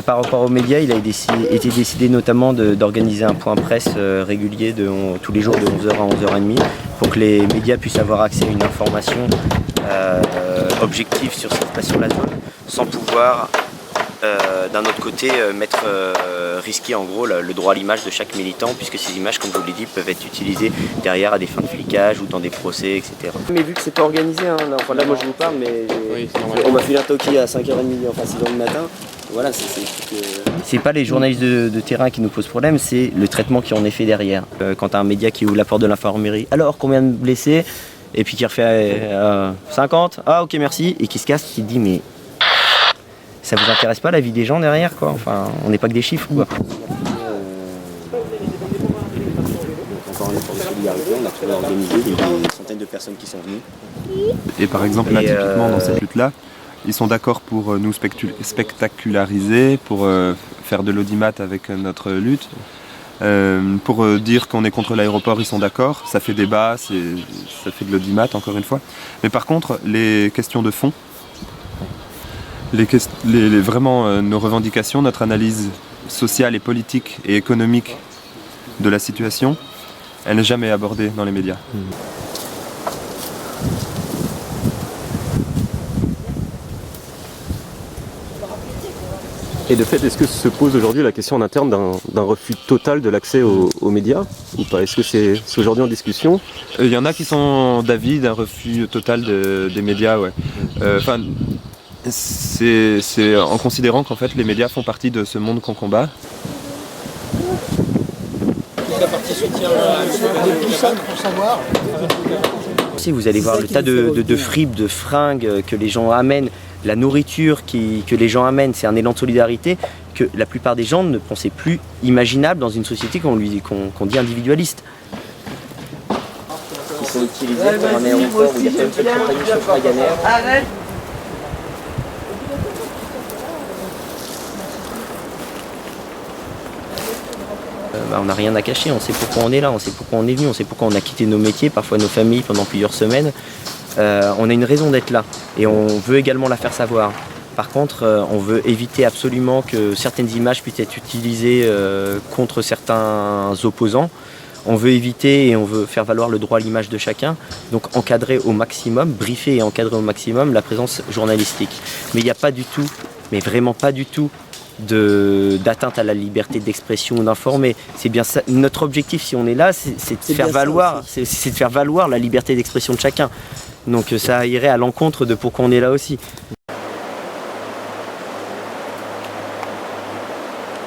Par rapport aux médias, il a été décidé notamment d'organiser un point presse régulier tous les jours de 11h à 11h30 pour que les médias puissent avoir accès à une information objective sur ce qui se passe sur la zone sans pouvoir d'un autre côté risquer en gros le droit à l'image de chaque militant, puisque ces images, comme je vous l'ai dit, peuvent être utilisées derrière à des fins de flicage ou dans des procès, etc. Mais vu que c'est pas organisé, hein, là moi je vous parle, mais oui, on m'a filé un toki à 5h30, enfin 6h du matin. Voilà, c'est pas les journalistes de terrain qui nous posent problème, c'est le traitement qui en est fait derrière. Quand tu as un média qui ouvre la porte de l'infirmerie, alors combien de blessés? Et puis qui refait 50, ah ok merci, et qui se casse, qui te dit mais ça vous intéresse pas la vie des gens derrière quoi, enfin on n'est pas que des chiffres quoi. Encore un effort de solidarité, on a trouvé organisé, il y a des centaines de personnes qui sont venues. Et par exemple là typiquement dans cette lutte là, ils sont d'accord pour nous spectaculariser, pour faire de l'audimat avec notre lutte. Pour dire qu'on est contre l'aéroport, ils sont d'accord, ça fait débat, ça fait de l'audimat encore une fois. Mais par contre, les questions de fond, vraiment nos revendications, notre analyse sociale et politique et économique de la situation, elle n'est jamais abordée dans les médias. Et de fait, est-ce que se pose aujourd'hui la question en interne d'un refus total de l'accès aux médias ou pas? Est-ce que c'est aujourd'hui en discussion? Il y en a qui sont d'avis d'un refus total des médias, ouais. C'est en considérant qu'en fait les médias font partie de ce monde qu'on combat. Si vous allez voir le tas de fripes, de fringues que les gens amènent, la nourriture que les gens amènent, c'est un élan de solidarité que la plupart des gens ne pensaient plus imaginable dans une société qu'on dit individualiste. Ils sont utilisés pour un aéroport où il y a plein de compagnies sur Ryanair. On n'a rien à cacher, on sait pourquoi on est là, on sait pourquoi on est venu, on sait pourquoi on a quitté nos métiers, parfois nos familles pendant plusieurs semaines. On a une raison d'être là et on veut également la faire savoir. Par contre, on veut éviter absolument que certaines images puissent être utilisées contre certains opposants. On veut éviter et on veut faire valoir le droit à l'image de chacun, donc encadrer au maximum, briefer et encadrer au maximum la présence journalistique. Mais il n'y a pas du tout, mais vraiment pas du tout, d'atteinte à la liberté d'expression ou d'informer. C'est bien ça, notre objectif si on est là, c'est de faire valoir la liberté d'expression de chacun. Donc ça irait à l'encontre de pourquoi on est là aussi.